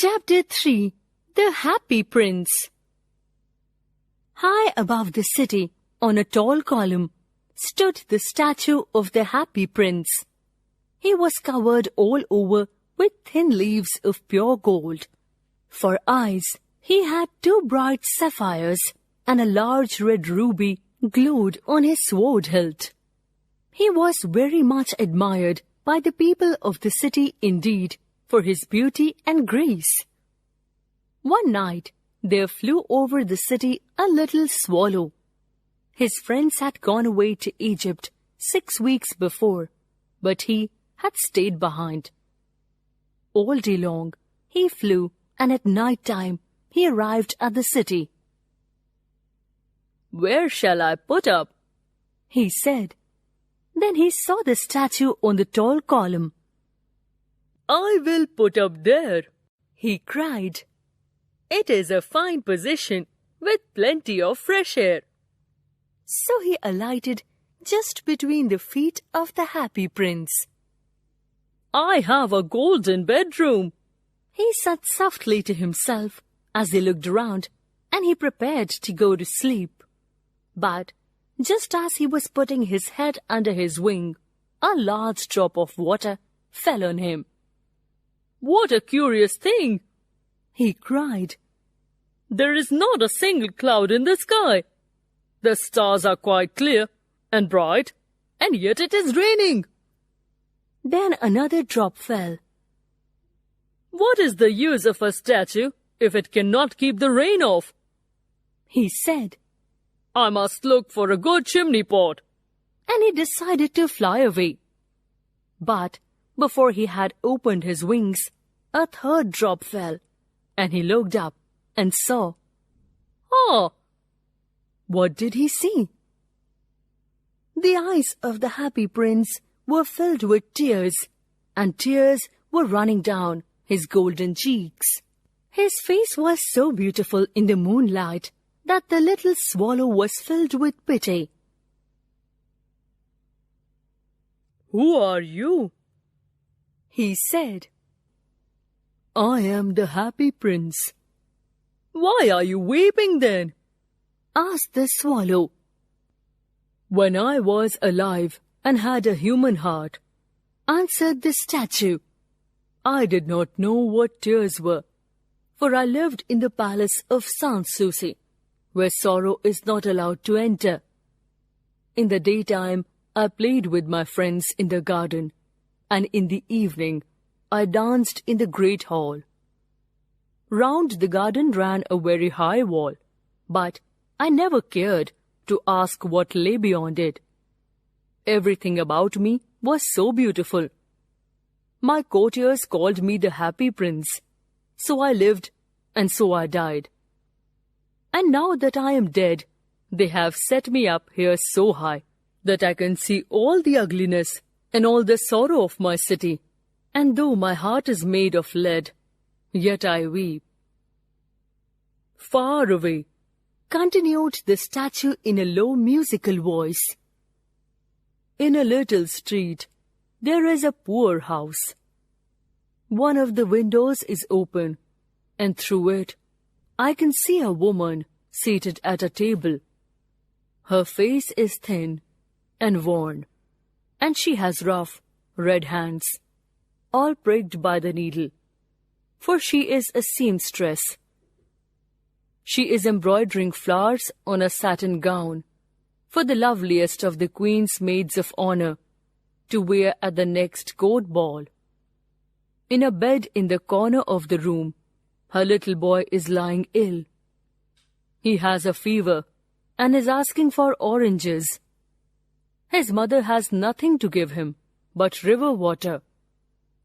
Chapter 3. The Happy Prince. High above the city, on a tall column, stood the statue of the Happy Prince. He was covered all over with thin leaves of pure gold. For eyes, he had 2 bright sapphires, and a large red ruby glowed on his sword hilt. He was very much admired by the people of the city indeed, for his beauty and grace. One night, there flew over the city a little swallow. His friends had gone away to Egypt 6 weeks before, but he had stayed behind. All day long, he flew, and at night time, he arrived at the city. "Where shall I put up?" he said. Then he saw the statue on the tall column. "I will put up there," he cried. "It is a fine position with plenty of fresh air." So he alighted just between the feet of the Happy Prince. "I have a golden bedroom," he said softly to himself as he looked around, and he prepared to go to sleep. But just as he was putting his head under his wing, a large drop of water fell on him. "What a curious thing!" he cried. "There is not a single cloud in the sky. The stars are quite clear and bright, and yet it is raining." Then another drop fell. "What is the use of a statue if it cannot keep the rain off?" he said. "I must look for a good chimney pot." And he decided to fly away. But before he had opened his wings, a third drop fell, and he looked up and saw. What did he see? The eyes of the Happy Prince were filled with tears, and tears were running down his golden cheeks. His face was so beautiful in the moonlight that the little swallow was filled with pity. "Who are you?" he said. "I am the Happy Prince." "Why are you weeping then?" asked the swallow. "When I was alive and had a human heart," answered the statue, "I did not know what tears were, for I lived in the palace of Sans-Souci, where sorrow is not allowed to enter. In the daytime, I played with my friends in the garden, and in the evening, I danced in the great hall. Round the garden ran a very high wall, but I never cared to ask what lay beyond it. Everything about me was so beautiful. My courtiers called me the Happy Prince, so I lived and so I died. And now that I am dead, they have set me up here so high that I can see all the ugliness and all the sorrow of my city. And though my heart is made of lead, yet I weep." "Far away," continued the statue in a low musical voice, "in a little street, there is a poor house. One of the windows is open, and through it, I can see a woman seated at a table. Her face is thin and worn, and she has rough, red hands, all pricked by the needle, for she is a seamstress. She is embroidering flowers on a satin gown for the loveliest of the Queen's maids of honor to wear at the next court ball. In a bed in the corner of the room, her little boy is lying ill. He has a fever and is asking for oranges. His mother has nothing to give him but river water,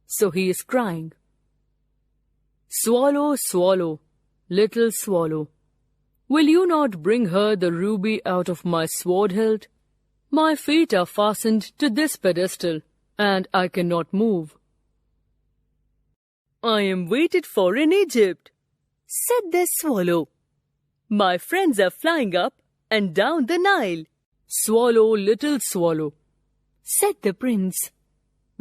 so he is crying. Swallow, swallow, little swallow, will you not bring her the ruby out of my sword hilt? My feet are fastened to this pedestal, and I cannot move." "I am waited for in Egypt," said the swallow. "My friends are flying up and down the Nile." "Swallow, little swallow," said the prince,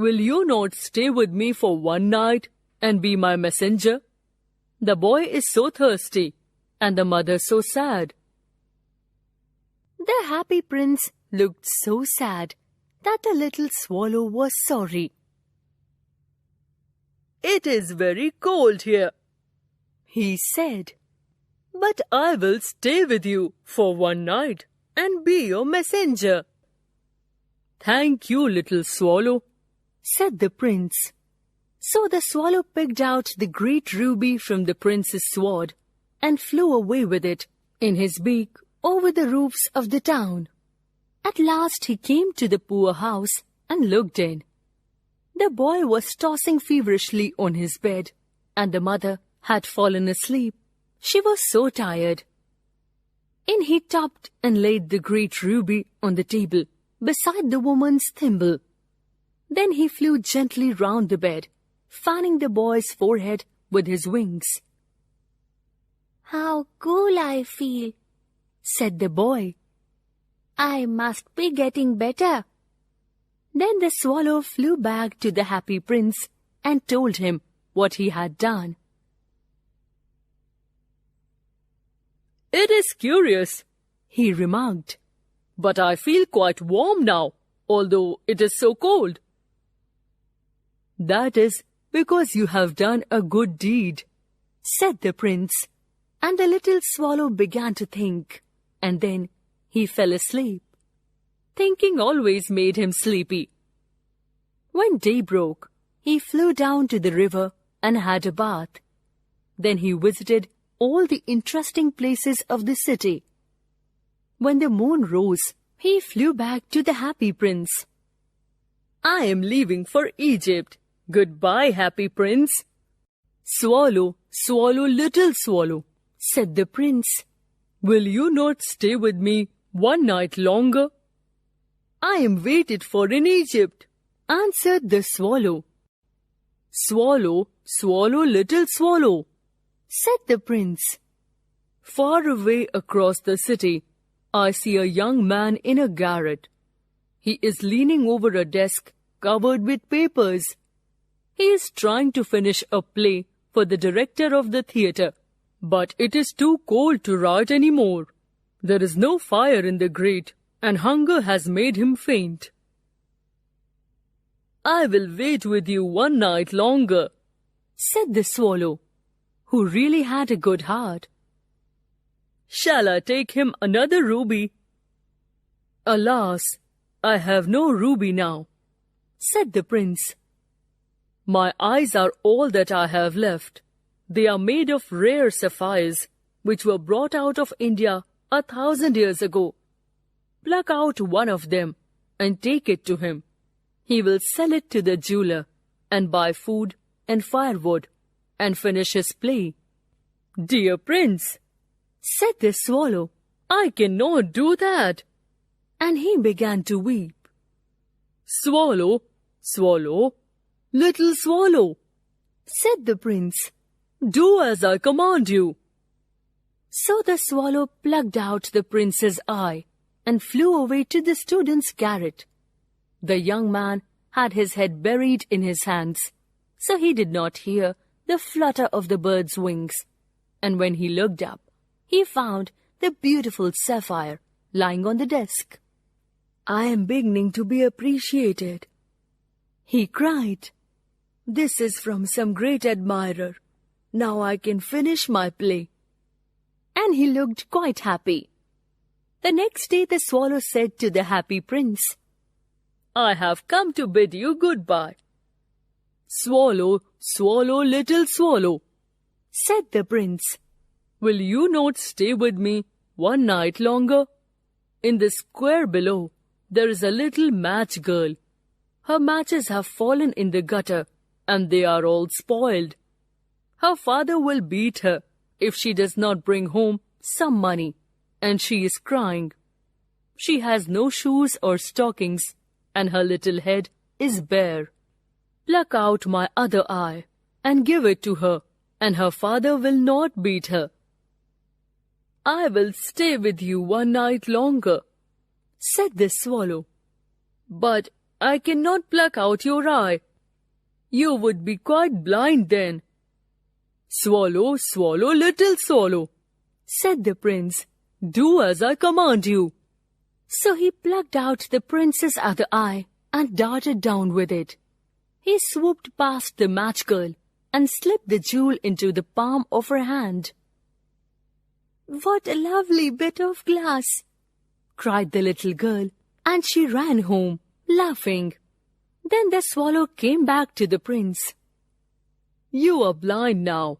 "will you not stay with me for one night and be my messenger? The boy is so thirsty, and the mother so sad. The happy prince looked so sad that the little swallow was sorry. "It is very cold here," he said, "but I will stay with you for one night and be your messenger." "Thank you, little swallow," said the prince. So the swallow picked out the great ruby from the prince's sword and flew away with it in his beak over the roofs of the town. At last he came to the poor house and looked in. The boy was tossing feverishly on his bed, and the mother had fallen asleep. She was so tired. In he topped and laid the great ruby on the table beside the woman's thimble. Then he flew gently round the bed, fanning the boy's forehead with his wings. "How cool I feel," said the boy. "I must be getting better." Then the swallow flew back to the happy prince and told him what he had done. "It is curious," he remarked, "but I feel quite warm now, although it is so cold." "That is because you have done a good deed," said the prince, and the little swallow began to think, and then he fell asleep. Thinking always made him sleepy. When day broke, he flew down to the river and had a bath. Then he visited all the interesting places of the city. When the moon rose, he flew back to the happy prince. "I am leaving for Egypt. Goodbye, happy prince." "Swallow, swallow, little swallow," said the prince, "will you not stay with me one night longer?" "I am waited for in Egypt," answered the swallow. "Swallow, swallow, little swallow," said the prince. "Far away across the city, I see a young man in a garret. He is leaning over a desk covered with papers. He is trying to finish a play for the director of the theater, but it is too cold to write any more. There is no fire in the grate, and hunger has made him faint. "I will wait with you one night longer," said the swallow, who really had a good heart. "Shall I take him another ruby?" "Alas, I have no ruby now," said the prince. "My eyes are all that I have left. They are made of rare sapphires, which were brought out of India 1,000 years ago. Pluck out one of them and take it to him. He will sell it to the jeweler and buy food and firewood and finish his play." "Dear prince," said the swallow, "I cannot do that." And he began to weep. "Swallow, swallow, little swallow," said the prince, "do as I command you." So the swallow plucked out the prince's eye and flew away to the student's garret. The young man had his head buried in his hands, so he did not hear the flutter of the bird's wings. And when he looked up, he found the beautiful sapphire lying on the desk. "I am beginning to be appreciated," he cried. "This is from some great admirer. Now I can finish my play." And he looked quite happy. The next day the swallow said to the happy prince, "I have come to bid you goodbye." "Swallow, swallow, little swallow," said the prince, "will you not stay with me one night longer? In the square below, there is a little match girl. Her matches have fallen in the gutter, and they are all spoiled. Her father will beat her if she does not bring home some money, and she is crying. She has no shoes or stockings, and her little head is bare. Pluck out my other eye and give it to her, and her father will not beat her." "I will stay with you one night longer," said the swallow, "but I cannot pluck out your eye. You would be quite blind then." "Swallow, swallow, little swallow," said the prince. "Do as I command you." So he plucked out the prince's other eye and darted down with it. He swooped past the match girl and slipped the jewel into the palm of her hand. "What a lovely bit of glass!" cried the little girl, and she ran home, laughing. Then the swallow came back to the prince. "You are blind now,"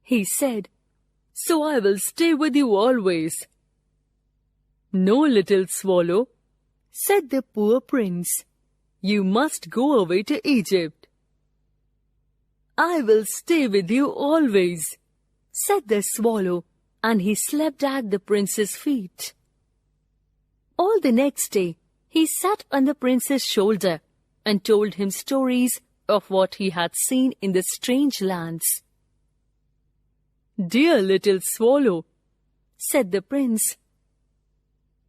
he said, "so I will stay with you always." "No, little swallow," said the poor prince. "You must go away to Egypt." "I will stay with you always," said the swallow, and he slept at the prince's feet. All the next day, he sat on the prince's shoulder and told him stories of what he had seen in the strange lands. "Dear little swallow," said the prince,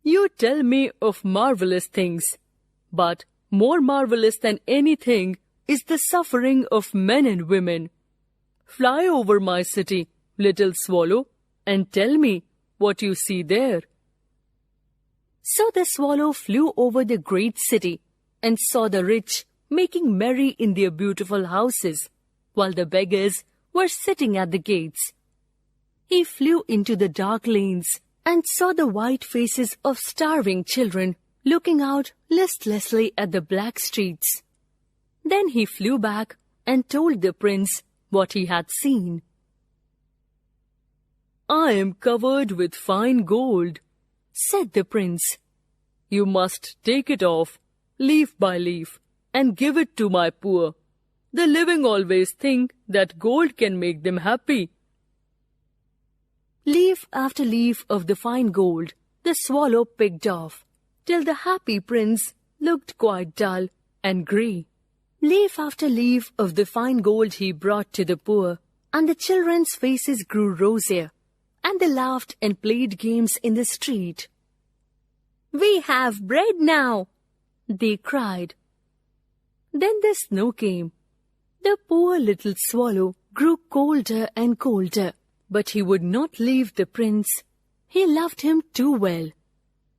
"you tell me of marvelous things, but more marvelous than anything is the suffering of men and women. Fly over my city, little swallow, and tell me what you see there." So the swallow flew over the great city and saw the rich making merry in their beautiful houses, while the beggars were sitting at the gates. He flew into the dark lanes and saw the white faces of starving children looking out listlessly at the black streets. Then he flew back and told the prince what he had seen. "I am covered with fine gold," said the prince. "You must take it off, leaf by leaf, and give it to my poor. The living always think that gold can make them happy." Leaf after leaf of the fine gold the swallow picked off, till the happy prince looked quite dull and grey. Leaf after leaf of the fine gold he brought to the poor, and the children's faces grew rosier, and they laughed and played games in the street. "We have bread now," they cried. Then the snow came. The poor little swallow grew colder and colder, but he would not leave the prince. He loved him too well.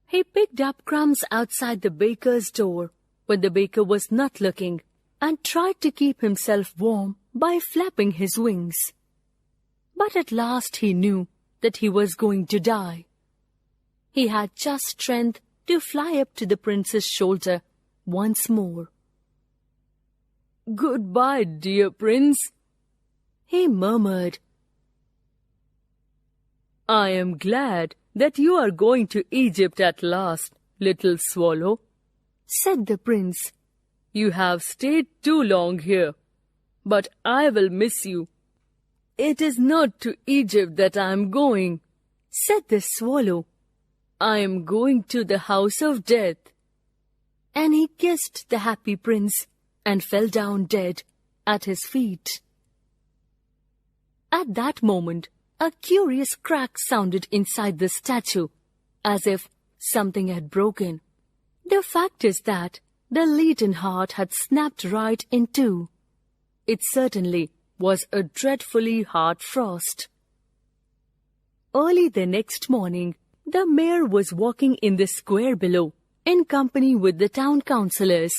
He picked up crumbs outside the baker's door when the baker was not looking, and tried to keep himself warm by flapping his wings. But at last he knew that he was going to die. He had just strength to fly up to the prince's shoulder once more. "Goodbye, dear prince," he murmured. "I am glad that you are going to Egypt at last, little swallow," said the prince. "You have stayed too long here, but I will miss you." "It is not to Egypt that I am going," said the swallow. "I am going to the house of death." And he kissed the happy prince and fell down dead at his feet. At that moment, a curious crack sounded inside the statue, as if something had broken. The fact is that the leaden heart had snapped right in two. It certainly was a dreadfully hard frost. Early the next morning, the mayor was walking in the square below, in company with the town councillors.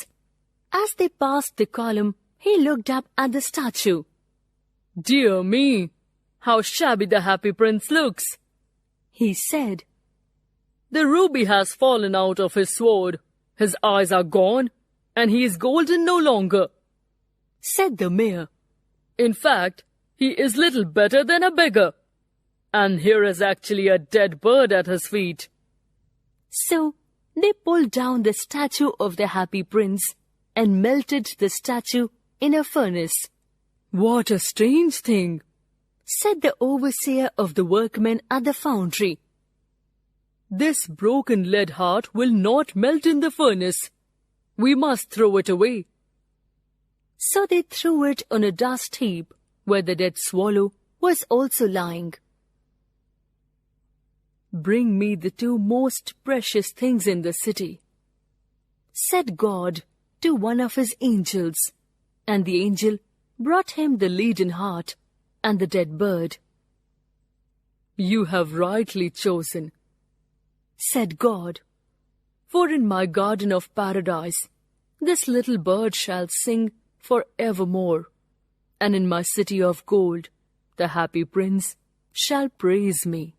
As they passed the column, he looked up at the statue. "Dear me, how shabby the happy prince looks," he said. "The ruby has fallen out of his sword, his eyes are gone, and he is golden no longer," said the mayor. "In fact, he is little better than a beggar. And here is actually a dead bird at his feet." So they pulled down the statue of the happy prince and melted the statue in a furnace. "What a strange thing," said the overseer of the workmen at the foundry. "This broken lead heart will not melt in the furnace. We must throw it away." So they threw it on a dust heap where the dead swallow was also lying. "Bring me the two most precious things in the city," said God to one of his angels, and the angel brought him the leaden heart and the dead bird. "You have rightly chosen," said God, "for in my garden of paradise this little bird shall sing for evermore, and in my city of gold the happy prince shall praise me."